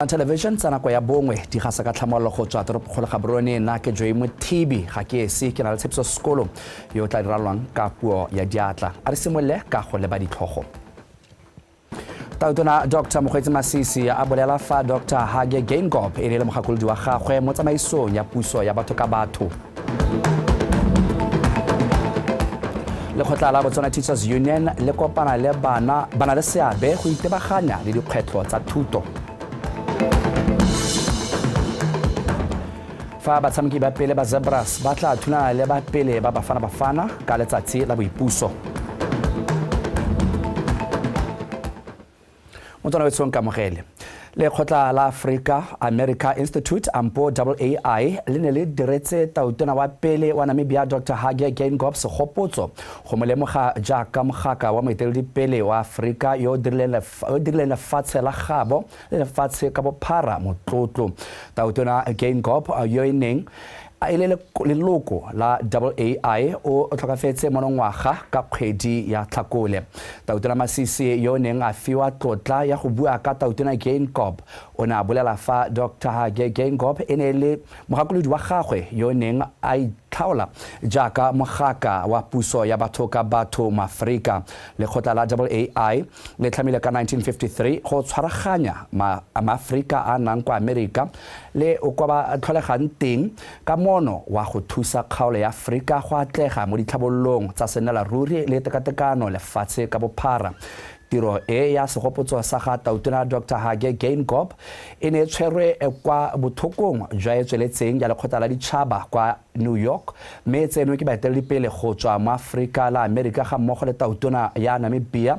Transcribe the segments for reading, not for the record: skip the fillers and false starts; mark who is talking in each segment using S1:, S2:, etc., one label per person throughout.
S1: On television tsa nako ya bongwe di gasa ka tlhamololo go tswa toropokgolo Gaborone nna ke Joy Mothibi ga ke ese ke na le Tshepiso Sekolo yo tla diralwang ka puo ya diatla a re simolole ka go leba ditlhogo. Tautona Dr. Mokgweetsi Masisi a bolela fa Dr. Hage Geingob e ne le mogakolodi wa gagwe mo tsamaisong ya puso ya batho ka batho. Lekgotla la Botswana Teachers Union le kopana le bana le seabe go itebaganya le dikgwetlho tsa thuto. Fa batshameki ba pele ba Zebras ba tla thulana le ba pele ba Bafana ka letsatsi la boipuso. Motona wetsong ka mogele. Lekgotla la Africa-America Institute ampo AAI le ne le diretse tautona wa pele wa Namibia Dr. Hage Geingob segopotso go mo lemoga jaaka mogaka wa moeteledipele wa Afrika yo dirileng lefatshe la gabo le lefatshe ka bophara motlotlo. Tautona Geingob yo neng a ile leloko la AAI o tlhokafetse monongwaga ka kgwedi ya Tlhakole. Tautona Masisi yo neng a fiwa tlotla ya go bua ka Tautona Geingob o ne a bolela fa Dr. Hage Geingob e ne le mogakolodi wa gagwe yo neng a itlhaola jaaka mogaka wa puso ya batho ka batho maAforika. Lekgotla la AAI le tlhamile ka 1953 go tshwaraganya maAforika a nang kwa Amerika le o kwa ba tlholegang teng ka mono wa go thusa kgaolo ya Afrika go atlega mo ditlhabololong tsa senela-ruri le tekatekano lefatshe ka bophara. Tiro e ya segopotso sa ga Tautona Dr. Hage Geingob e ne tshwerwe kwa bothokong jwa e tsweletseng ya lekgotla la ditšhaba kwa New York mme tseno ke baeteledipele go tswa mo Afrika la Amerika ga mmogo le Tautona ya Namibia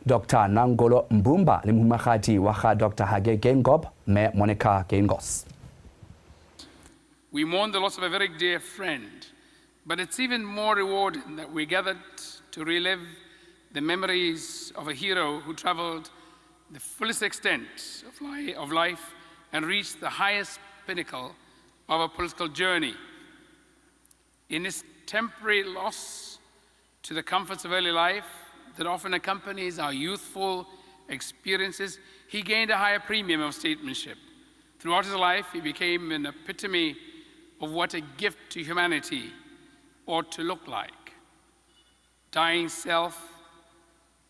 S1: Dr. Nangolo Mbumba le mohumagadi wa ga Dr. Hage Geingob me Monica Geingos.
S2: We mourn the loss of a very dear friend, but it's even more rewarding that we gathered to relive the memories of a hero who traveled the fullest extent of life and reached the highest pinnacle of a political journey. In his temporary loss to the comforts of early life that often accompanies our youthful experiences, he gained a higher premium of statesmanship. Throughout his life, he became an epitome of what a gift to humanity ought to look like. Dying self,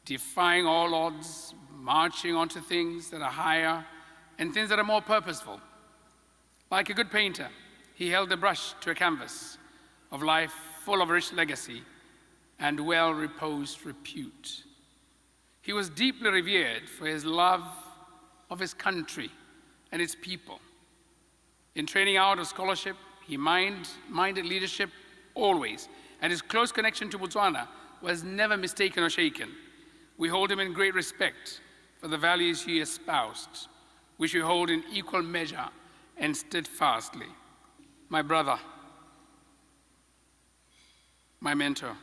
S2: defying all odds, marching onto things that are higher and things that are more purposeful. Like a good painter, he held the brush to a canvas of life full of rich legacy and well-reposed repute. He was deeply revered for his love of his country and its people. In training out of scholarship, he minded leadership always, and his close connection to Botswana was never mistaken or shaken. We hold him in great respect for the values he espoused, which we hold in equal measure and steadfastly. My brother, my mentor,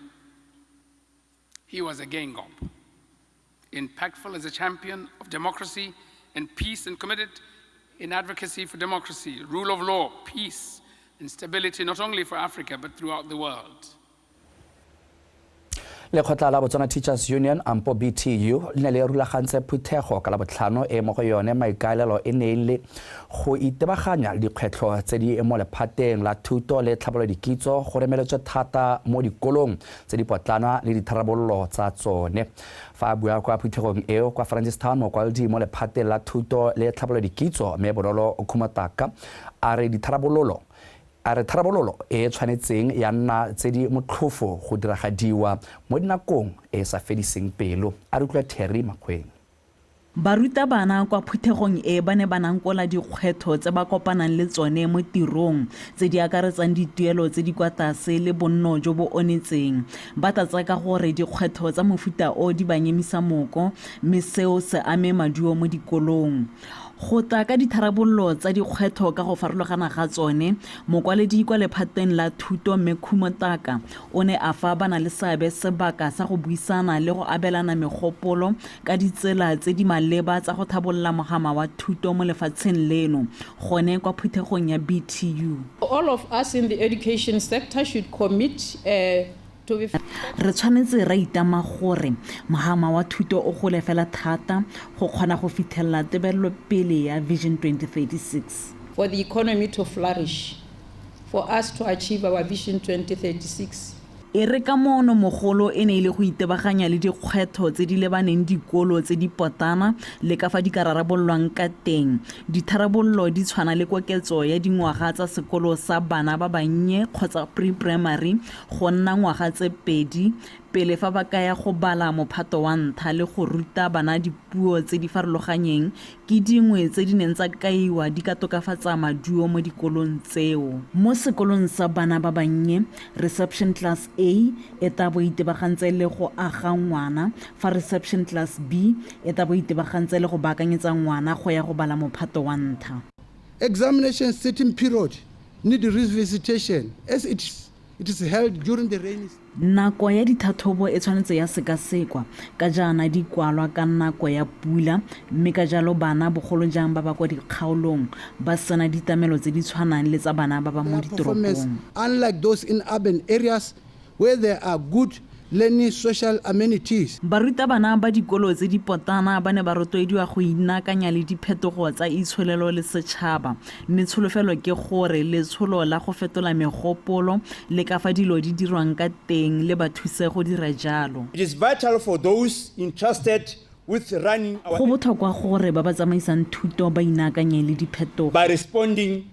S2: he was a Geingob, impactful as a champion of democracy and peace and committed in advocacy for democracy, rule of law, peace, and stability not only for Africa but throughout the world.
S1: Lekgotla la Botswana Teachers Union ampo BTU le ne le rulagantse phuthego ka la botlhano e mo go yone maikaelelo e ne le go itebaganya dikgwetlho tse di mo lephateng la thuto le tlhabolo dikitso go remeletswe thata mo dikolong tse di potlana le ditharabololo tsa tsone. Fa bua kwa phuthegong eo kwa Francistown mo kwaledi mo lephateng la thuto le tlhabolo dikitso me Bonolo Khumotaka a re tharabololo e tshwanetseng ya nna tse di motlhofo go diragadiwa mo dinakong e sa fediseng pelo a re utlwa Terry Makweng.
S3: Baruta bana kwa phuthegong e ba ne ba nankola dikgwetho tse ba kopanang le tsone mo tirong tse di akaretsang dituelo tse di kwa tlase le bonno jo bo onetseng. Ba tatsa ka gore dikgwetho tsa mofuta o di ba nyemisa moko mme seo se ame maduo mo dikolong. Go tla ka ditharabololo tsa dikgwetho ka go farologana ga tsone, mokwaledi kwa lephateng la thuto mme Khumotaka o ne a fa bana le seabe sebaka sa go buisana le go abelana megopolo ka ditsela tse di maleba tsa go thabolla mogama wa thuto mo lefatsheng leno gone kwa phuthegong ya BTU.
S4: All of us in the education sector should commit
S3: re tshwanetse ra itama gore mogama wa thuto o gole fela thata go kgona go fitlhelela tebelelo pele ya Vision 2036.
S4: For the economy to flourish, for us to achieve our Vision 2036.
S3: E re ka mono mogolo e ne ile go itebaganya le dikgwetho tse di lebaneng dikolo tse di potana le ka fa di ka rarabololwang ka teng. Ditharabololo di tshwana le koketso ya dingwaga tsa sekolo sa bana ba bannye kgotsa pre-primary go nna ngwaga tse 2 pele fa ba kaya go bala mophato wa ntlha le go ruta bana dipuo tse di farologanyeng ke dingwe tse di neng tsa kaiwa di ka tokafatsa maduo mo dikolong tseo. Mo sekolong sa bana ba bannye, reception class A e tla bo itebagantse le go aga ngwana, fa reception class B e tla bo itebagantse le go baakanyetsa ngwana go ya go bala mophato wa ntlha.
S5: Examination sitting period need revisitation as it is held during the rainy season.
S3: Nako ya dithathobo e tshwanetse ya sekasekwa ka jaana di kwalwa ka nako ya pula, mme ka jalo bana bogolo jang ba ba kwa dikgaolong ba sena ditamelo tse di tshwanang le tsa bana ba ba mo ditoropong.
S5: Unlike those in urban areas where there are good learning social amenities.
S3: Barutabana ba dikolo tse di potana ba ne ba rotloediwa go inakanya le diphetogo tsa itsholelo le setšhaba, mme tsholofelo ke gore letsholo la go fetola megopolo le ka fa dilo di dirwang ka teng le ba thuse go dira jalo.
S6: It is vital for those entrusted with running our
S3: go botlhokwa gore ba ba tsamaisang thuto ba inakanye le diphetogo
S6: by responding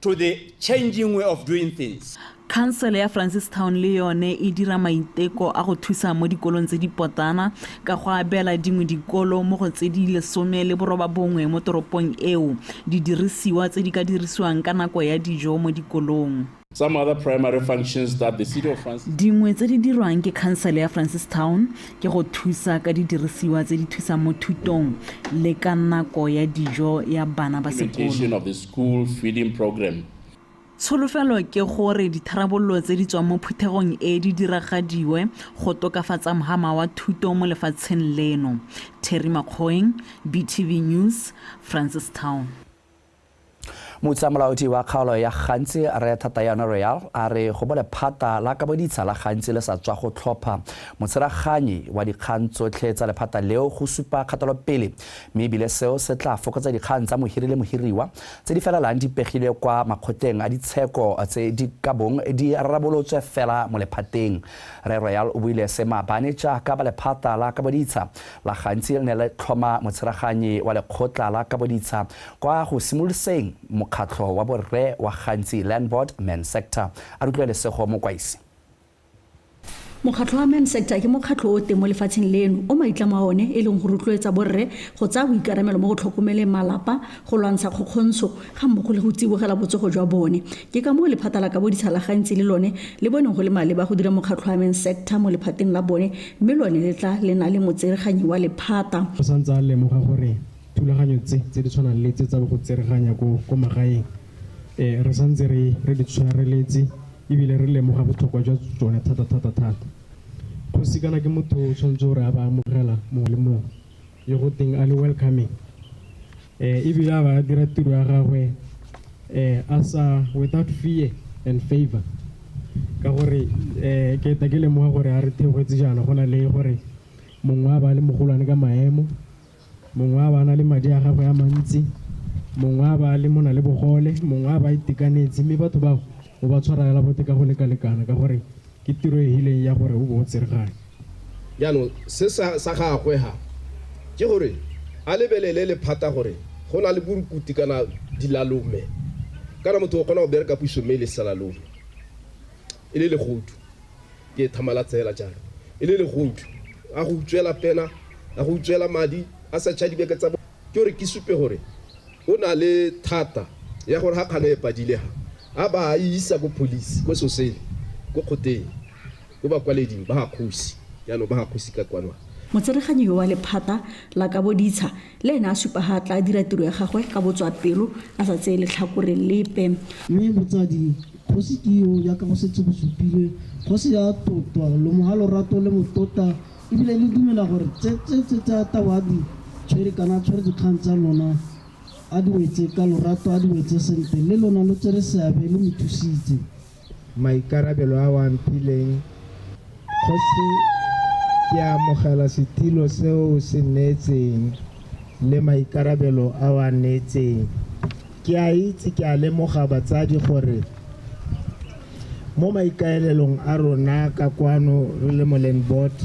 S6: to the changing way of doing things.
S3: Council ya Francistown le yone e dira maiteko a go thusa mo dikolong tse di potana ka go abela dingwe dikolo mo go tse di 19 mo toropong eo di dirisiwa tse di ka dirisiwang ka nako ya dijo mo dikolong.
S7: Some other primary functions that the city of Francistown.
S3: Dingwe tse di dirwang ke Council ya Francistown ke go thusa ka di dirisiwa tse di thusa mo thutong le ka nako ya dijo ya bana ba sekolo.
S7: Implementation of the school feeding program.
S3: Tsholofelo ke gore ditharabololo tse di tswang mo phuthegong e di diragadiwe go tokafatsa mogama wa thuto mo lefatsheng leno. Terry Makgoeng, BTV News, Francistown.
S1: Motsamolaodi wa kgaolo ya Gantsi Re Thatayana Royal a re go bole phata la ka boditsha la Gantsi le sa tswa go tlhopha motseraganyi wa dikgang tsotlhe tsa lephata leo go supa kgatelopele, mme ebile seo se tla fokotsa dikgang tsa mohiri le mohiriwa tse di felelang di pegile kwa makgotleng a ditsheko tse di ka bong di rarabolotswe fela mo lephateng. Re Royal o buile se maabane jaaka ba lephata la ka boditsha la Gantsi le ne le tlhoma motseraganyi wa lekgotla la ka boditsha kwa go simoloseng mokgatlho wa borre wa Gantsi Land Board Men Sector. A rutlwele sego mo kwaisi.
S8: Mokgatlho wa Men Sector ke mokgatlho o teng mo lefatsheng leno o maitlamo a one e leng go rotloetsa borre go tsaya boikaramelo mo go tlhokomeleng malapa, go lwantsha kgokgontsho ga mmogo le go tsibogela botsogo jwa bone. Ke ka moo lephata la ka boditsha la Gantsi le lone le boneng go le maleba go dira mokgatlho wa Men Sector mo lephateng la bone, mme lone le tla le na le motsereganyi wa lephata.
S9: Go santse a lemoga gore thulaganyo tse di tshwanang le tse tsa go tsereganya ko magaeng re santse re di tshwareletse ebile re lemoga botlhokwa jwa tsone thata. Go sikana ke motho o tshwanetse gore a ba amogela mongwe le mongwe yo go teng a le welcoming, ebile a ba dira tiro ya gagwe as without fear and favor, ka gore ke ta ke lemoga gore a re theogetse jaana go na le gore mongwe a ba le mogolwane ka maemo, mongwe a ba na le madi a gagwe a mantsi, mongwe a ba le mona le bogole, mongwe a ba itekanetse, mme batho bao o ba tshwarela bote ka go lekalekana ka gore ke tiro e hileng ya gore o bo tseregane.
S10: Jaanong se sa gagwe ha ke gore a lebelele lephata gore go na le borukuti kana dilalome kana motho o kgona go bereka puso mme le salalome e le legodu ke thamala tsela jana e le legodu a go utswela pena a go utswela madi a sa tšha dibeke tsa ke gore ke supe gore o na le thata ya gore ha kgane e padile ha a ba isa go police go sosele go khoteng go ba kwaleding ba kgosi yaano ba kgosi ka kwanwa.
S8: Motsereganyi wa lephata la ka boditsha le ena a supa ha tla dira tiro ya gagwe ka botswa pelo a sa tseye letlhakore lepe.
S11: Mme botsadi kgosi ke yo ya ka go setse go supile kgosi ya totwa lo mohalo rato le motota ebile le dumela gore tse tsa tawadi tshwere kana tshwere dikgang tsa lona a di wetse ka lorato a di wetse sente le lona lo tsere seabe le methusitse.
S12: Maikarabelo a wa mpileng Kgosi ke amogela setilo seo se neetseng le maikarabelo a wa neetseng. Ke a itse ke a lemoga batsadi gore mo maikaelelong a rona ka kwano re le mo Land Board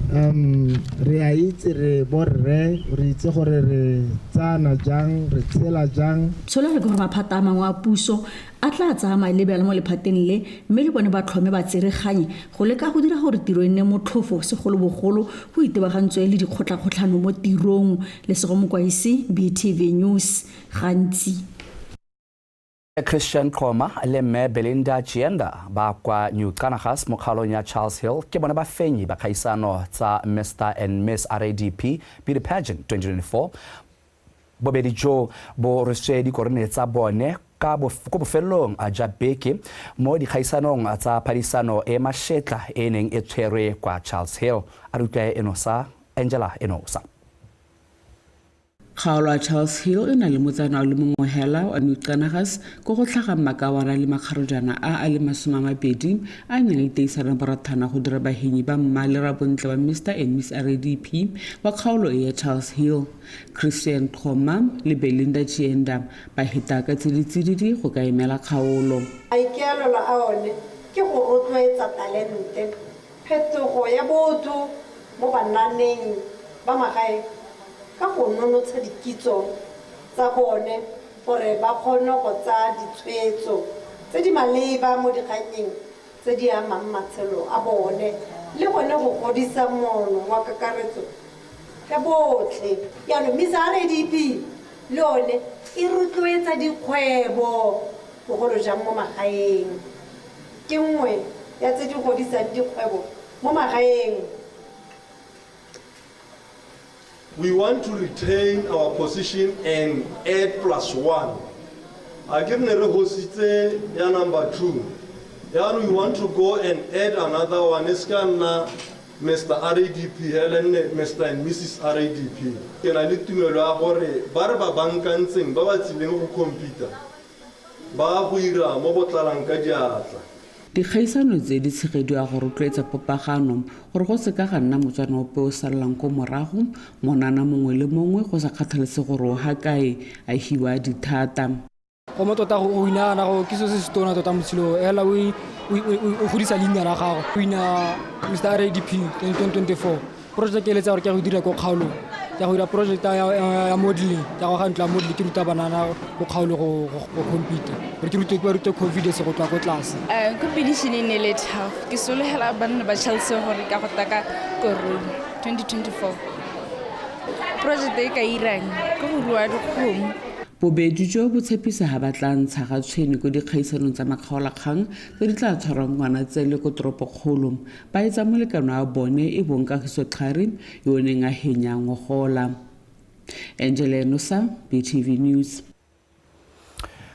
S12: re a itse re borre re itse gore re tsana jang re tshela jang.
S8: Tsholego gore maphata a mangwe a puso a tla tsaya maelebela mo lephateng le mme le bone ba tlhome ba tsereganye go leka go dira gore tiro e nne motlhofo segolobogolo go itebagantswe le dikgotlakgotlhano mo tirong. Le sego mokwaisi BTV News gantsi.
S1: Christian Khoma le mme Belinda Chienda ba kwa New Kanagas mo kgaolong ya Charles Hill ke bona ba fenyi ba kgaisano tsa Mr and Miss RADP Beauty Pageant 2024. Bobedi jo bo reswe di korone tsa bone ka bofelong a ja beke mo di khaisanong tsa phadisano e mashetla e neng e tshwerwe kwa Charles Hill. A rutlwa enosa Angela Enosa.
S13: Kgaolo ya Charles Hill e na le motsana le mongwe hela wa New Kanagas go go tlhaga makawana le makgarojana a le 20 a neng a iteisana barathana go dira bahenyi ba mma le rabontle ba Mr and Miss RADP wa kgaolo ya Charles Hill. Christian Khoma le Belinda Chienda ba heta ka tsiditsididi go ka emela kgaolo.
S14: Aikelelo a one ke go rotloetsa talente phetogo ya botho mo bananeng ba magae ka go nonotsha dikitso tsa bone gore ba kgone go tsa ditshwetso tse di maleba mo dikganyeng tse di amang matshelo a bone le gone go godisa mono wa kakaretso ya botlhe. Yaanong Miss RADP le one e rotloetsa dikgwebo bogolo jang mo magaeng. Ke nngwe ya tse di godisang dikgwebo mo magaeng.
S15: We want to retain our position and add +1. Again, ya number 2. Then we want to go and add another one. It's Mr. RADP, Mr. and Mrs. RADP. Can I need to know Barba Bankansing, Baba Tilemo computer? Babuira, Mobotlanka Jata.
S13: Dikgaisano tse di tshegediwa go rotloetsa popagano gore go se ka ga nna motswana ope o salang ko morago monana mongwe le mongwe go sa kgathalese gore o ha kae a hiwa dithata.
S16: Go mo tota go inagana go ke se se tona tota motshelo ela o godisa leina la gago o ina Mr. RADP 2024 project e letsa gore ke go dira ko kgaolong ya go dira project ya modeling ya go ga ntla modeling ke ruta banana go kgaolo go computer re ke ruta confidence go tla ko class.
S17: Competition e ne le tough ke solohela banna ba Chelsea gore ka go taka korong 2024 project e ka irang go go rua dikgomo.
S13: Bobedi jo bo tshepisa ha ba tla ntsha ga tshweni go dikgaisanong tsa makgaolakgang tse di tla tshwarwang ngwana tsele ko toropokgolo ba etsa molekano a bone e bong Kagiso Tlhari yo neng a henya ngogola. Angela Enosa, BTV News.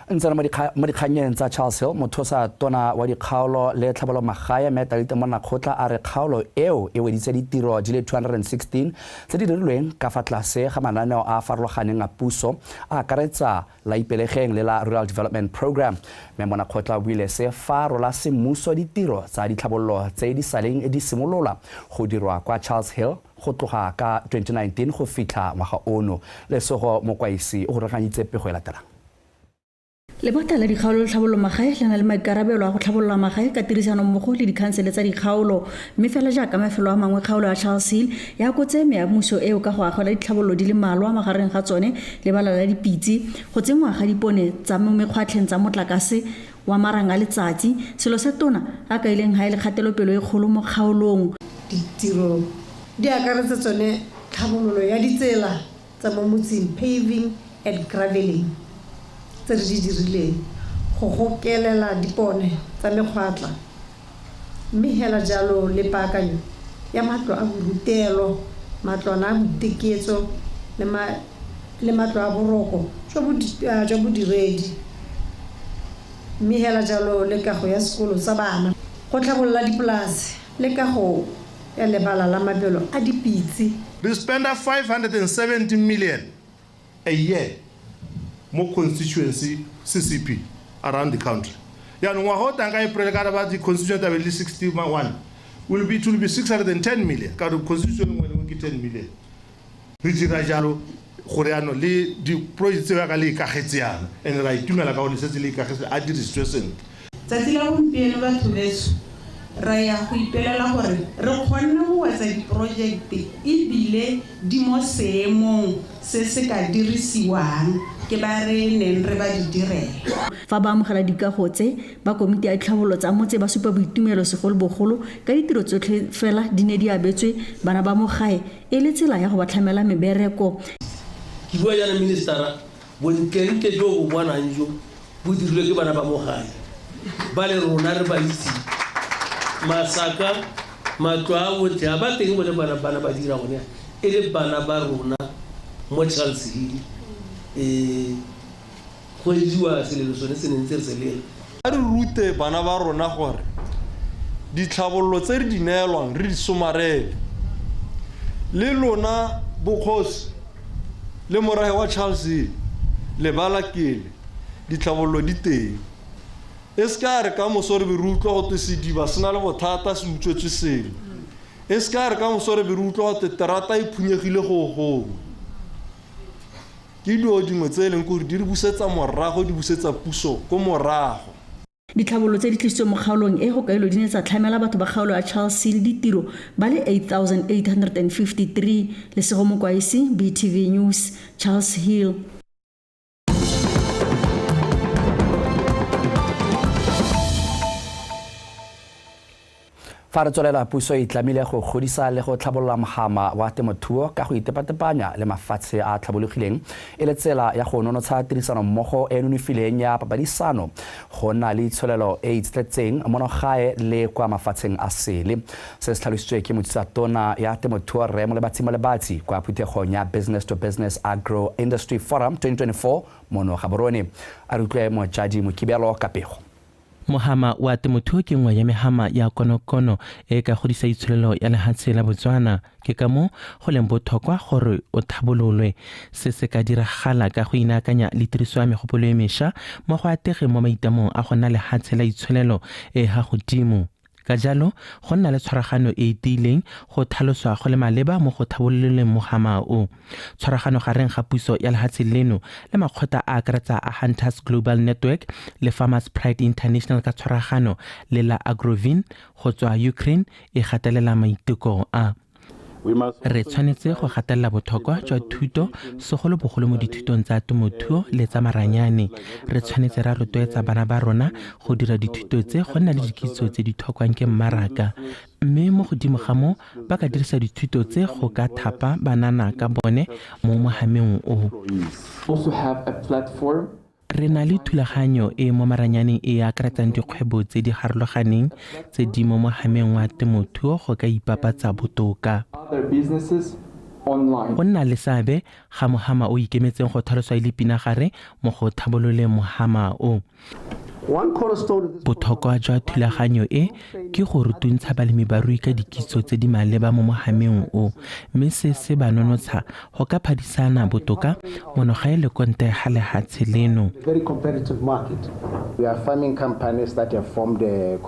S1: Ntsana mo dikganyeng tsa Charles Hill mothosa tona wa dikgaolo le tlhabolo magae metalite mo nakgotla a re kgaolo eo e weditse ditiro di le 216 tse di dirilweng ka fa tlase ga mananeo a farologaneng a puso a akaretsa la ipelegeng le la Rural Development Program. Mme mo nakgotla o buile se fa rola semmuso ditiro tsa ditlhabololo tse di saleng di simolola go dirwa kwa Charles Hill go tloga ka 2019 go fitlha ngwaga ono. Lesego mokwaisi o go rekanyitse pego e latelang.
S8: Lebota la dikgaolo le tlhabololo magae le na le maikarabelo a go tlhabolola magae ka tirisano mmogo le dikhansele tsa dikgaolo mme fela jaaka mafelo a mangwe kgaolo ya Charles Hill ya kotse me ya mmuso eo ka go agela ditlhabololo di le malwa magareng ga tsone le bala la dipitsi go tsengwa ga dipone tsa mo mekgwatlheng tsa motlakase wa maranga letsatsi selo se tona a ka ileng ha ile kgatelopelo e kgolo mo kgaolong.
S14: Ditiro di akaretsa tsone tlhabololo ya ditsela tsa mo motseng paving and graveling tse di dirileng go gokelela dipone tsa mekgwatla mme hela jalo le paakanyo ya matlo a borutelo matlwana a boteketso le matlo a boroko jo bodiredi mme hela jalo le kago ya sekolo sa bana go tlhabolola dipolase le kago ya lebala la mabelo a dipitsi.
S18: We spend 570 million a year more constituency CCP around the country. Ya no wa hota nka April ka ba di constituency ba le 61 will be 610 million. Ka constitution ngwe ke 10 million. Re dira jalo gore ano le di project tse ka le ikagetsana and ra itumela ka gore se le ikagetse a dirisitswe sentle.
S19: Tsatsi la gompieno batho beso ra ya go ipelela gore re kgone go wetsa diprojekte ebile di mo seemong se se ka dirisiwang ke ba re neng re ba di direla.
S8: Fa ba amogela dikago tse ba komiti ya tlhabololo tsa motse ba supa boitumelo segolobogolo ka ditiro tsotlhe fela di ne di abetswe bana ba mo gae e le tsela ya go ba tlhamela mebereko.
S20: Ke bua yana ministera bonkenke jo bo bonang jo bo dirilwe ke bana ba mo gae ba le rona re ba itse masaka matwa o tla ba teng bone bana ba dira gone e le bana ba rona mo Charles Hill go diwa selelo sone se nentse re selela
S15: a re rute bana ba rona gore ditlhabololo tse re di neelwang re di somarele le lona bokgosi le morahe wa Charles Hill le balakele ditlhabololo di teng eska re ka mosore be rutlwa go tsediba sena le bothata se utswetswe sele eska re ka mosore be rutlwa go terata e phunyegile go ke dio dingwe tse leng gore di re busetsa morago di busetsa puso ko morago.
S8: Ditlhabololo tse di tlisitswe mo kgaolong e go kaelo di ne tsa tlhamela batho ba kgaolo ya Charles Hill ditiro ba le 8853 le sego mokwaisi BTV News Charles Hill.
S1: Fa re tswelela puso e tlamile go godisa le go tlhabolola mogama wa temothuo ka go itepatepanya le mafatshe a tlhabologileng e le tsela ya go nonotsha tirisano mmogo e nonofileng ya papadisano go na le tsholelo e itstletseng monogae le kwa mafatsheng a sele se se tlhalositswe ke motsatona ya temothuo Remo Lebatsi kwa phuthegong ya Business to Business Agro Industry Forum 2024 mono Gaborone a re utlwe mojadi Mokibelo ka pego.
S21: Mohama wa temothuo ke nngwe ya mehama ya konokono e ka godisa itsholelo ya lehatshe la Botswana ke ka mo go leng botlhokwa gore o thabololwe se se ka diragala ka go inaakanya le tiriso ya megopolo e mešwa mo go atege mo maitamong a go nna lehatshe la itsholelo e ha godimo. Ka jalo go nna le tshwaragano e tiileng go tlhaloswa go le maleba mo go thabololeng mogama o. Tshwaragano gareng ga puso ya lehatshe leno le makgotla a akaretsa a Hunters Global Network le Farmers Pride International ka tshwaragano le la Agrovin go tswa Ukraine e gatelela maiteko a re tshwanetse go gatelela botlhokwa jwa thuto segolobogolo mo dithutong tsa temothuo le tsa maranyane. Re tshwanetse ra rotloetsa bana ba rona go dira dithuto tse go nna le dikitso tse di tlhokwang ke mmaraka mme mo godimo ga mo ba ka dirisa dithuto tse go ka thapa banana ka bone mo mohameng o. Re na le thulaganyo e mo maranyaneng e akaretsang dikgwebo tse di harologaneng tse di mo mohameng wa temothuo go ka ipapatsa botoka. Go nna le seabe ga mohama o ikemetseng go tlhaloswa le pinagare mo go thabololeng mohama o. Botlhokwa jwa thulaganyo e ke go rutuntsha balemibarui ka dikitso tse di maleba mo mohameng o mme se ba nonotsha go ka phadisana botoka monogae le konte ga lehatshe leno.
S22: We are farming companies that have formed a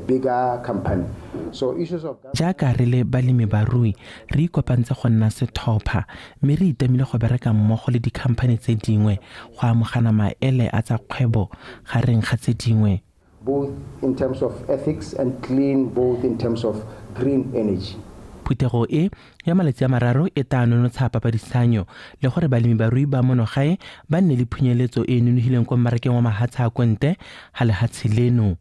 S22: bigger company. So issues of
S21: jaaka re le balemibarui re ikopantse go nna setlhopha mme re itemile go bereka mmogo le dikhamphane tse dingwe go amogana maele a tsa kgwebo gareng ga tse dingwe,
S22: both in terms of ethics and clean, both in terms of green energy.
S21: Phuthego e ya malatsi a mararo e tla nonotsha papadisanyo le gore balemibarui ba monogae ba nne le phunyeletso e nonofileng kwa mmarakeng wa mahatshe a konte ga lehatshe leno.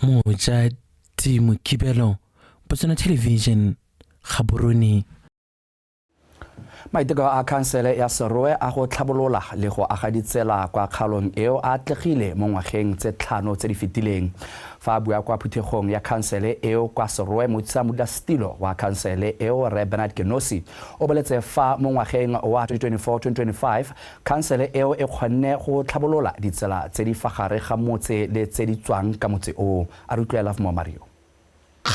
S21: Mojadi Mokibelo, Botswana Television, Gaborone.
S1: Maiteko a khansele ya Serowe a go tlhabolola le go aga ditsela kwa kgaolong eo a atlegile mo ngwageng tse 5 tse di fetileng. Fa a bua kwa phuthegong ya khansele eo kwa Serowe Modulasetilo wa khansele eo Re Bernard Genosi o boletse fa mo ngwageng wa 2024-2025 khansele eo e kgonne go tlhabolola ditsela tse di fa gare ga motse le tse di tswang ka motse o. A re utlwela mo Mario.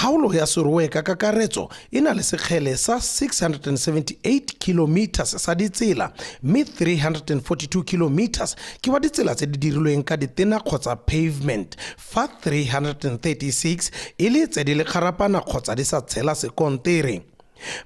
S2: kgaolo ya Serowe ka kakaretso e na le sekgele sa 678 kilometers sa ditsela mme 342 kilometers ke wa ditsela tse di dirilweng ka ditena kgotsa pavement fa 336 e le tse di le kgarapana kgotsa di sa tshela sekontere.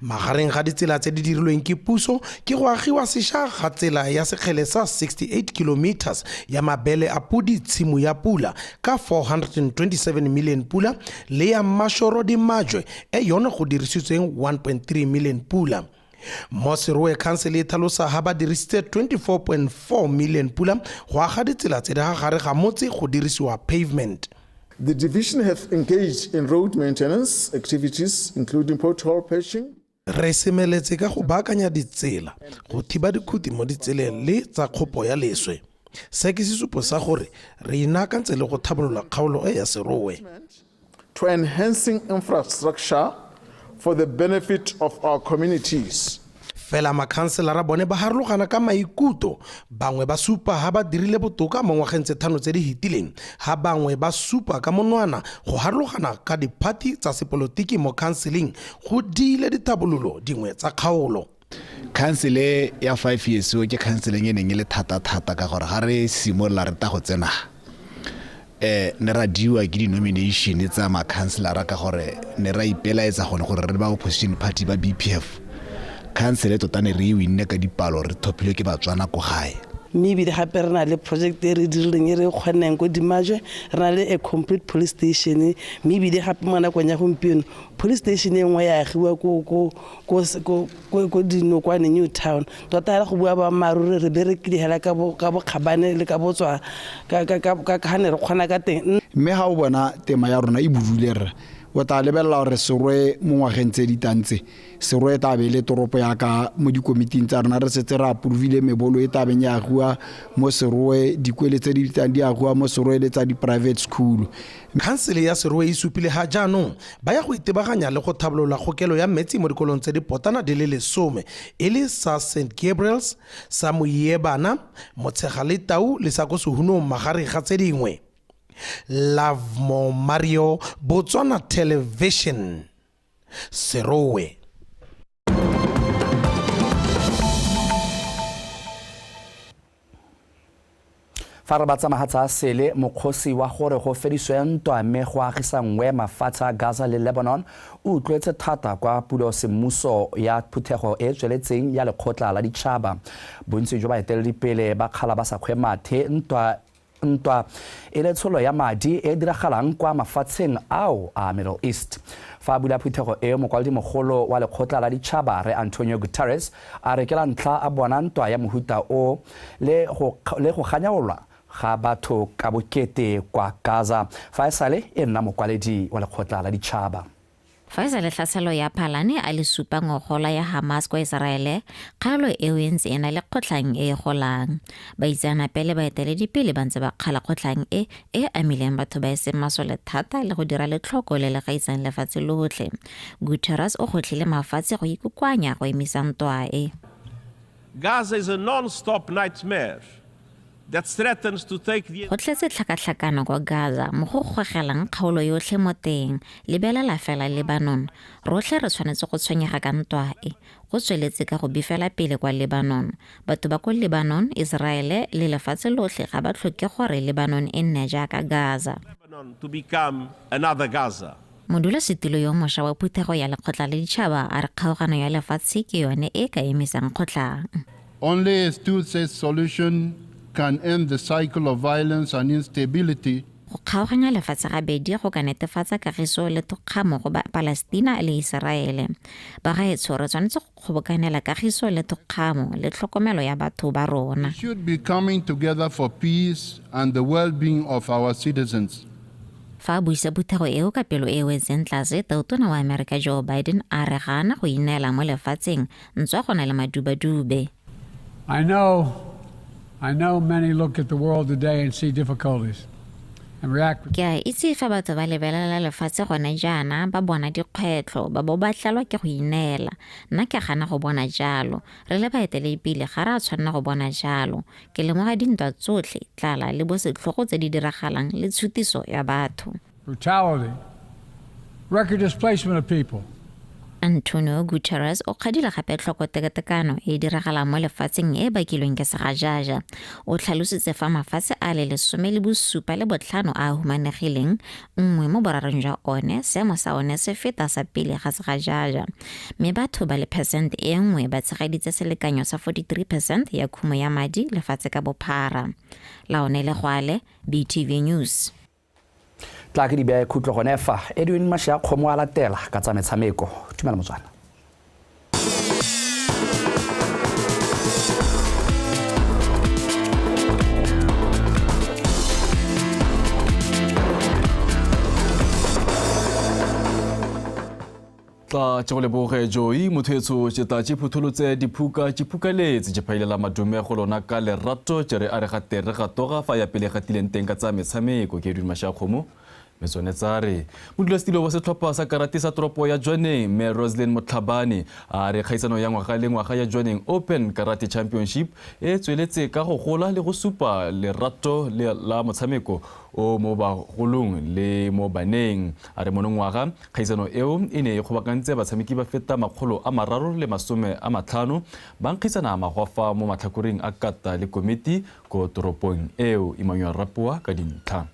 S2: Magareng ga ditsela tse di dirilweng ke puso ke go agiwa sešwa ga tsela ya sekgele sa 68 kilometers ya mabele a pudi tshimo ya pula ka 427 million pula le ya Mashoro di Majwe e yona go dirisitsweng 1.3 million pula. Mo Serowe council e tlhalosa ha ba dirisitse 24.4 million pula go aga ditsela tse di gare ga motse go dirisiwa pavement.
S4: The division have engaged in road maintenance activities, including pothole patching.
S2: Re semeletse ka go baakanya ditsela, go thiba dikhuti mo ditseleng le tsa kgopo ya leswe. Se ke sesupo sa gore re inakantse le go thabolola kgaolo e ya Serowe.
S4: To enhancing infrastructure for the benefit of our communities.
S2: Fela makhanselara bone ba harologana ka maikuto, bangwe ba supa ha ba dirile botoka mo ngwageng tse thano tse di hitileng, ha bangwe ba supa ka monwana go harologana ka diphathi tsa sepolotiki mo counseling go dile ditabololo dingwe tsa kgaolo.
S23: Council ya 5 years ke counseling e neng le thata ka gore ga re simolla re ta go tsena ne ra diwa ke di-nomination tsa makhanselara ka gore ne ra ipelaetsa gone gore re ba opposition party ba BPF. Council totane re winne ka dipalo re thopile ke batswana go gae.
S24: Maybe the hape re na le project e re dirileng e re kgoneng go Dimajwe re na le a complete police station maybe the hape mona kwa nya gompieno police station e nngwe ya agiwa ko Dinokwane New Town tota go bua ba marure re berekile hela ka bo kgabane le ka botswa ka hane re kgona ka teng.
S23: Mme ha o bona tema ya rona e budule re o ta lebella gore Serowe mo ngwageng tse ditantse Serowe ta be le toropo ya ka mo dikomiting tsa rona re setse ra approvile mebolo e tabeng ya agua mo Serowe dikwele tse di ditang di agua mo Serowe le tsa di private school.
S2: Council ya Serowe e supile ha jaanong ba ya go itebaganya le go thabolola kgokelo ya metsi mo dikolong tse di potana di le 10 e le sa St Gabriel's, sa Moyebana, Motshega le Tau le sa go Sehunong magare ga tse dingwe. Love Mo Mario, Botswana Television, Serowe.
S1: Fa re batsa mahatsa sele mokgosi wa gore go fediswe ntwa mme go agisa nngwe mafatshe a Gaza le Lebanon o utlwetse thata kwa pulo semmuso ya phuthego e tsweletseng ya lekgotla la ditšhaba. Bontsi jo ba eteledipele ba kgala ba sa kgwemathe ntwa e le tsholo ya madi e diragalang kwa mafatsheng ao a Middle East. Fa bula phuthego e mokwaledi mogolo wa lekgotla la ditšhaba re Antonio Guterres a rekela ntlha a bona ntwa ya mohuta o le go ganyaolwa ga batho ka bokete kwa Gaza. Fa esale e nna mokwaledi wa lekgotla la ditšhaba.
S25: Fa le tlhaselo ya Phalane a le supa ngogola ya Hamas kwa Israele, kgalo eo e ntse e na le kgotlang e golang. Baitseanape le baeteledipele ba ntse ba kgala kgotlang e amileng batho ba eseng masole thata le go dira letlhoko le le gaisang lefatshe lotlhe. Guterres o gotlhile mafatshe go ikukwanya go emisa ntwa e.
S26: Gaza is a non-stop nightmare that threatens to take the...
S25: Go tletse tlhakatlhakano kwa Gaza mo go gogelang kgaolo yotlhe mo teng lebelela fela Lebanon. Rotlhe re tshwanetse go tshwenyega ka ntwa e. Go tsweletse ka go bifela pele kwa Lebanon. Batho ba kwa Lebanon, Israele le lefatshe lotlhe ga ba tlhoke gore Lebanon e nne jaaka Gaza.
S26: To become another Gaza.
S25: Modulasetilo yo mošwa wa phuthego ya lekgotla la ditšhaba a re kgaogano ya lefatshe ke yone e ka emisang kgotlang.
S27: Only a two-state solution can end the cycle of violence and instability.
S25: Go kgaoganya lefatshe gabedi go ka netefatsa kagiso le tokgamo go ba Palestina le Israele. Bagaetsho re tshwanetse go kgobokanela kagiso le tokgamo le tlhokomelo ya batho ba rona.
S27: We should be coming together for peace and the well-being of our citizens.
S25: Fa buisa phuthego eo ka pelo e wetseng tlase Tona wa Amerika Joe Biden a re gana go inela mo lefatsheng ntswa go na le madubadube.
S28: I know many look at the world today and see difficulties and react.
S25: Ke a itse fa batho ba lebelela lefatshe gone jaana ba bona dikgwetlho ba bo ba tlalwa ke go inela. Nna ke gana go bona jalo re le baeteledipele ga ra tshwanela go bona jalo ke lemoga dintwa tsotlhe tlala le bosetlhogo tse di diragalang le tshutiso ya batho.
S28: Brutality record displacement of people.
S25: Antonio Guterres o kgadile gape tlhoko tekatekano e diragalang mo lefatsheng e bakilweng ke segajaja. O tlhalositse fa mafatshe a le 17 a humanegileng, nngwe mo borarong jwa one seemo sa one se feta sa pele ga segajaja. Mme batho ba le percent e nngwe ba tshegeditse selekanyo sa 43% ya khumo ya madi lefatshe ka bophara. Laone Legwale, BTV News.
S1: tla ke di bea khutlo gone fa Edwin Masha khomo a latela ka tsa metshameko tumela motswana
S3: tla tšego leboge Joey mothetso tšeta tšephutholotse diphukaletse tšephaelela madume go lona ka lerato tšere a re gate re gatoga fa ya pele gatileng teng ka tsa metshameko ke Edwin Masha khomo metsone tsa re modulasetilo wa setlhopha sa karate sa toropo ya Jwaneng me Roslyn Motlhabane a re kgaisano ya ngwaga le ngwaga ya Jwaneng Open Karate Championship e tsweletse ka go gola le go supa lerato la motshameko o mo bagolong le mo baneng a re monongwaga kgaisano eo e ne e kgobakantse batshameki ba feta 350 ba nkgisana magwafa mo matlhakoreng a kata le komiti ko toropong eo Emmanuel Rapua ka dintlha.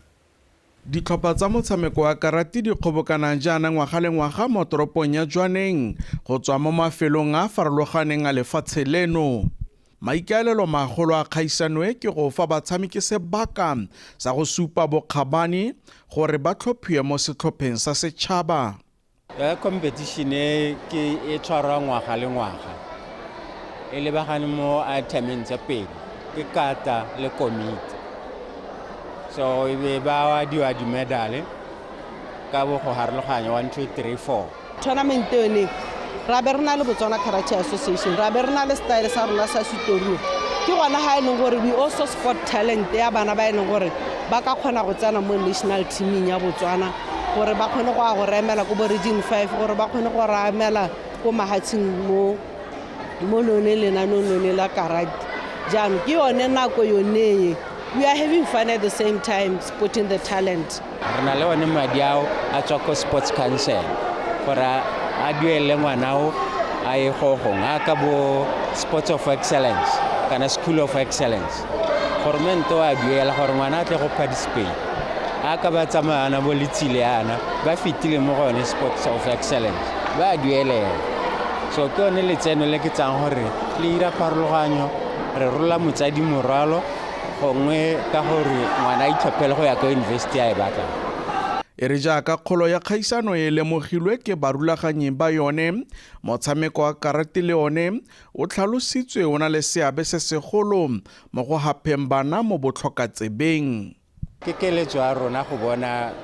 S4: Ditlhopha tsa motshameko wa karate di kgobokana jaana ngwaga le ngwaga mo toropong ya Jwaneng go tswa mo mafelong a farologaneng a lefatshe leno. Maikaelelo magolo a kgaisano e ke go fa batshameki sebaka sa go supa bokgabane gore ba tlhophiwe mo setlhopheng sa setšhaba.
S5: Competition e ke e tshwarwa ngwaga le ngwaga e lebagane mo itemeng tsa pedi ke kata le komiti. So we ba di medal ka bo go harologanya 1 2 3 4
S24: tournament yone ra be rena le Botswana Karate Association ra be rena le style sa rona sa Sitorio ke gona ha ene gore we also sport talent ya bana ba ene gore ba ka khona go tsana mo national teaming ya Botswana gore ba khone go remela go bo region 5 gore ba khone go ramela go mahatsing mo lone le na none la karate jano ke yone nako yone. We are having fun at the same time, supporting the talent.
S5: Rena le one madiao a tswa ko Sports Council gore a duele ngwanao a ye go a ka bo Sports of Excellence kana School of Excellence. Gore mento a duela gore ngwana a tle go participate. A ka ba tsamana bo letsile ana ba fitile mo go ne Sports of Excellence. Ba duele. So ke one letseno le ke tsang gore le ira parologanyo re rola motsadi moralo gongwe ka gore ngwana itlhophele go ya ka university ya e batla.
S4: E re jaaka kgolo ya kgaisano e lemogilwe ke barulaganyi ba yone motshameko wa karate le one o tlhalositswe o na le seabe se segolo mo go hapeng bana mo botlhokatsebeng.
S5: Ke keletso ya rona go bona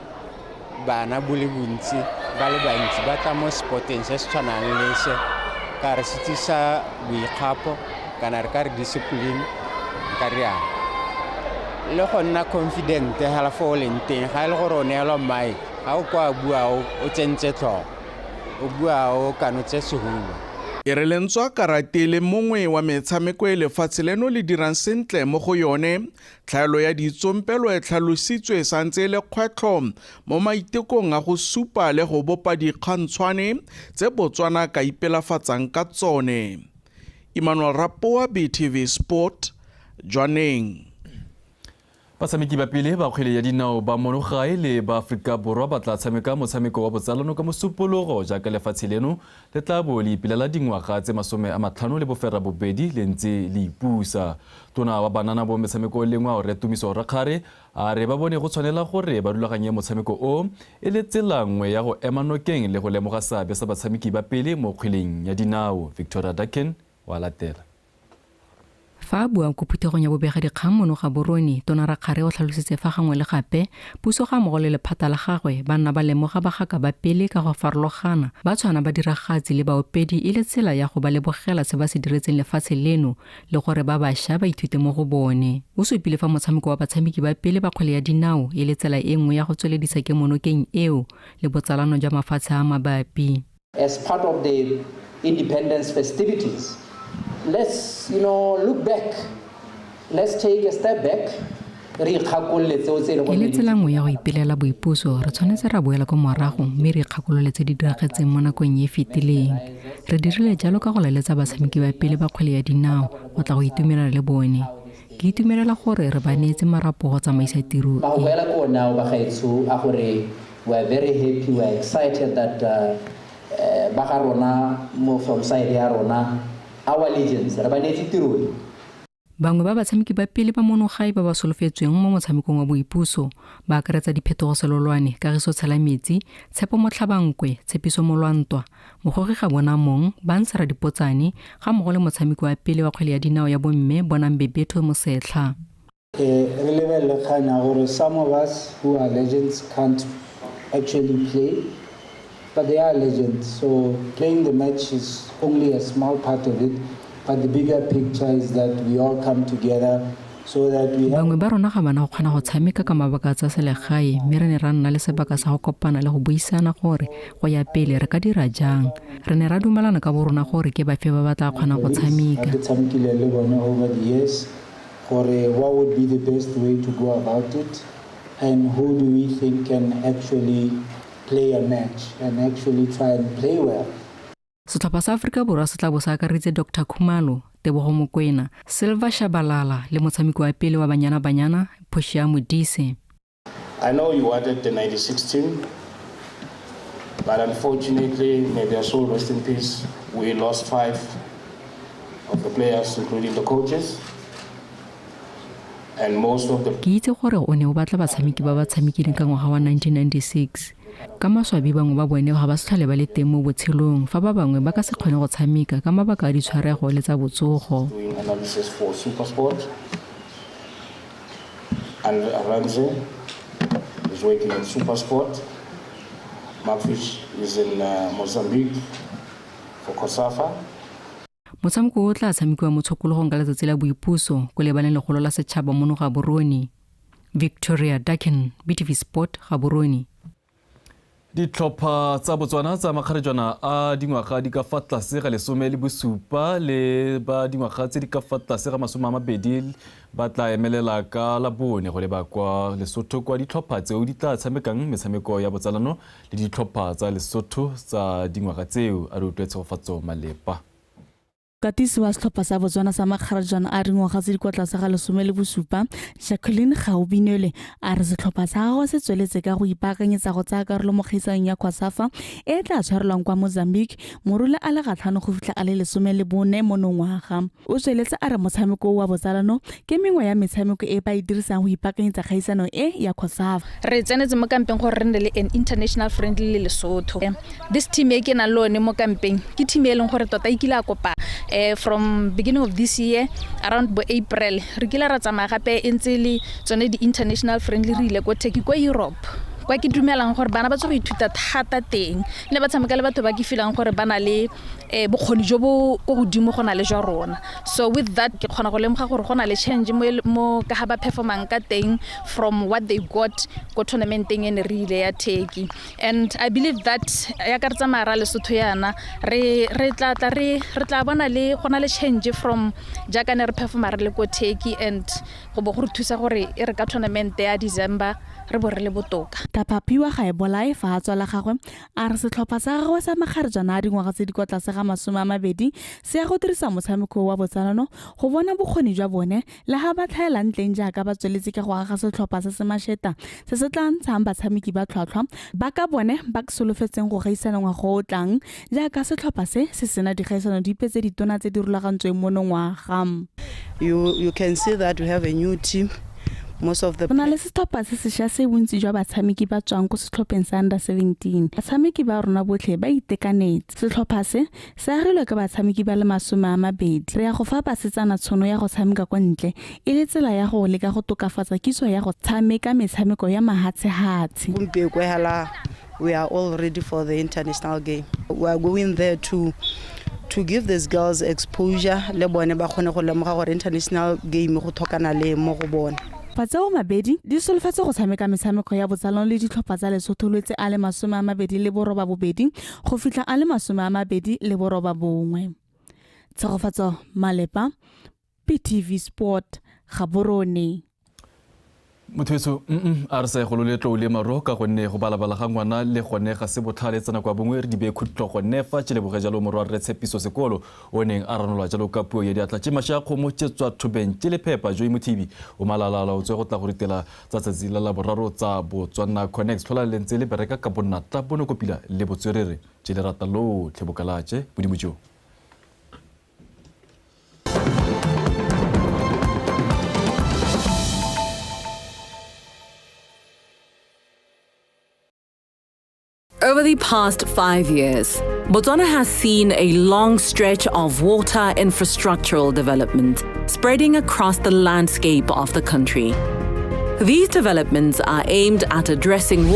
S5: bana bole bontsi ba le bantsi ba tla mo sporteng se se tshwanang le se ka re se tsisa boikgapo kana re ka re discipline ka riana le go nna confident ha fo le nteng ga le gore o ne lo mai ga o kwa bua o tsentse tlho o bua o kano tse seholo.
S4: E re lentswa karate le mongwe wa metshameko e lefatshe leno le dirang sentle mo go yone tlhaelo ya ditsompelo e tlhalositswe santse le kgwetlho mo maitekong a go supa le go bopa dikgantshwane tse Botswana ka ipelafatsang ka tsone. Emmanuel Rapua, BTV Sport, Jwaneng.
S3: Batshameki ba pele ba kgwele ya dinao ba monogae le ba Afrika Borwa ba tla tshameka motshameko wa botsalano ka mosupologo jaaka lefatshe leno le tla bo le ipelela dingwaga tse 50 le bofera bobedi le ntse le ipusa. Tona wa banana bo metshameko lengwa o re Tumiso Rakgare a re ba bone go tshwanela gore ba rulaganye motshameko o e le tsela nngwe ya go ema nokeng le go lemoga seabe sa batshameki ba pele mo kgweleng ya dinao. Victoria Daken wa latela.
S6: Fa bua go phuthegong ya bobega dikgang mono ga Borone Tona Rakgare o tlhalositse fa gangwe le gape puso ga mo go le lephata la gagwe ba nna ba lemoga bagaka ba pele ka go farologana ba tshwana ba diragatsi le baopedi e le tsela ya go ba lebogela se ba se diretseng lefatshe leno le gore ba bašwa ba ithute mo go bone. O supile fa motshameko wa batshameki ba pele ba kgwele ya dinao e le tsela e nngwe ya go tsweledisa kemonokeng eo le botsalano jwa mafatshe a mabapi.
S7: As part of the independence festivities, let's look back. Let's take a step back re ikgakolole tseo tse e leng
S6: e le tsela nngwe ya go ipelela boipuso re tshwanetse ra boela ko morago mme re ikgakolole tse di diragetseng mo nakong e fetileng re dirile jalo ka go leletsa batshameki ba pele ba kgwele ya dinao go tla go itumelela le bone ke itumelela gore re ba neetse marapo go tsamaisa tiro
S7: ba go boela ko nao ba gaetsho a gore we are very happy, we are excited that ba ga rona mo from side ya rona our legends re ba neetse tiro.
S6: bangwe ba batshameki ba pele ba monogae ba ba solofetsweng mo motshamekong wa boipuso ba akaretsa diphetogo selolwane kagiso tshelametsi tshepo motlhabankwe tshepiso molwantwa mogogi ga bona mong ba ntshara dipotsane ga mmogo le motshameki wa pele wa kgwele ya dinao ya bomme bonang Bebeto Mosetlha.
S9: Re lebelle kganya gore some of us who are legends can't actually play, but they are legends, so playing the match is only a small part of it. But the bigger picture is that we all come together so that we
S6: bangwe ba rona ga bana go kgona go tshameka ka mabaka tsa selegae mme re ne ra nna le sebaka sa go kopana le go buisana gore go ya pele re ka dira jang re ne ra dumelana ka borona gore ke bafe ba batla kgona go tshameka
S9: tshamekile le bone over the years gore what would be the best way to go about it and who do we think can actually play a match and actually try and play well.
S6: Setlhopha sa Afrika Borwa se tla bo sa akaretsa Dr. Khumalo, Tebogo Mokoena, Silva Shabalala le motshameki wa pele wa Banyana Phoshiya Modise.
S10: I know you wanted the 96 team, but unfortunately, may their soul rest in peace, we lost 5 of the players, including the coaches. And most of the
S6: ke itse gore o ne o batla batshameki ba ba tshamekileng ka ngwaga wa 1996 ka maswabi bangwe ba bone ga ba se tlhole ba le teng mo botshelong fa ba bangwe ba ka se kgone go tshameka ka mabaka a ditshwarego le tsa botsogo.
S10: Doing analysis for SuperSport, and Aranze is working in SuperSport. Markfish is in Mozambique for COSAFA.
S6: Motshameko o tla tshamekiwa mo tshokologong ka letsatsi la boipuso ko lebaleng legolo la setšhaba mo Gaborone. Victoria Dakin, BTV Sport, Gaborone.
S3: Ditlhopha tsa Botswana tsa makgarejana a dingwaga di ka fa tlase ga 17 le ba dingwaga tse di ka fa tlase ga 20 ba tla emelela ka Labone go leba kwa Lesotho kwa ditlhopha tseo di tla tshamekang metshameko ya botsalano le ditlhopha tsa Lesotho tsa dingwaga tseo a re utlwetse go fatso malepa.
S11: Katisi wa setlhopha sa Botswana sa makgarejana a dingwaga tse di kwa tlase ga 17 Jacqueline Gaubinele a re setlhopha sa gagwe se tsweletse ka go ipaakanyetsa go tsaya karolo mo kgaisong ya COSAFA e tla tshwarelwang kwa Mozambique morule a le gatlhano go fitlha a le 14 mo nongwaga. O tsweletse a re motshameko wa botsalano ke mengwe ya metshameko e ba e dirisang go ipaakanyetsa kgaisano e ya COSAFA.
S12: Re tsenetse mo kampeng gore re nne le an international friendly le Lesotho. This team e ke na lone mo kampeng ke team e leng gore tota e kile a kopa from beginning of this year around April re kile ra tsamaya gape e ntse le tsone di international friendly re ile ko Turkey ko Europe kwa ke dumelang gore bana ba tso go ithuta thata teng le ba tshameka le batho ba ke filang gore bana le bokgoni jo bo go godimo gona le jwa rona. So with that ke khona go lemoga gore gona le change mo ka ha ba performang ka teng from what they got go tournamenteng ene re ile ya Turkey, and I believe that ya ka tsa mara le Lesotho yana re tla bona le gona le change from jaka ne re performa re le ko Turkey, and go bo go re thusa gore e re ka tournament ya December re bo re le botoka.
S11: Tapapiwa ga e bolae fa a tswala gagwe a re setlhopha sa gagwe sa makgarejana a dingwaga tse di kwa tlase ga 20 se ya go dirisa motshameko wa botsalano go bona bokgoni jwa bone le ha ba tlhaela ntleng jaaka ba tsweletse ka go aga setlhopha se se masheta se se tla ntshang batshameki ba tlhwatlhwa ba ka bone ba solofetseng go gaisana ngwaga o tlang jaaka setlhopha se sena digaisano dipe tse ditona tse di rulagantsweng mo nongwaga.
S24: You can see that we have a new team. Most of the
S11: bona le setlhopha se sešwa se bontsi jwa batshameki ba tswang ko setlhopheng sa under 17. Batshameki ba rona botlhe ba itekanetse. Setlhopha se agilwe ka batshameki ba le 20. Re ya go fa basetsana tshono ya go tshameka kwa ntle e le tsela ya go leka go tokafatsa kitso ya go tshameka metshameko ya mahatshehatse.
S24: We are all ready for the international game. We are going there to give these girls exposure le bone ba kgone go lemoga gore international game go thokana le mo go bona.
S11: Patsao mabedi di solofetse go tshameka metshameko ya botsalano le ditlhopha tsa Lesotho letse a le 22 go fitlha a le 21. Tshegofatso Malepa, PTV Sport, Gaborone.
S3: Motho a re sa go le tlo le maro ka gonne go balabala ga ngwana le gone ga se botlhale tsena kwa bongwe re di be khutlo go nefa tshele boge jalo morwa re tshepiso sekolo o neng a ranolwa jalo ka puo ya diatla tse masha go mo tsetswa thubeng tse le phepa jo imothibi o malalala o tswe go tla go ritela tsa tsatsi la boraro tsa Botswana Connect thola lentse le bereka ka bonatla bono kopila le botswerere tse le rata lo tlhebokalaje bodimojo.
S13: Over the past 5 years, Botswana has seen a long stretch of water infrastructural development spreading across the landscape of the country. These developments are aimed at addressing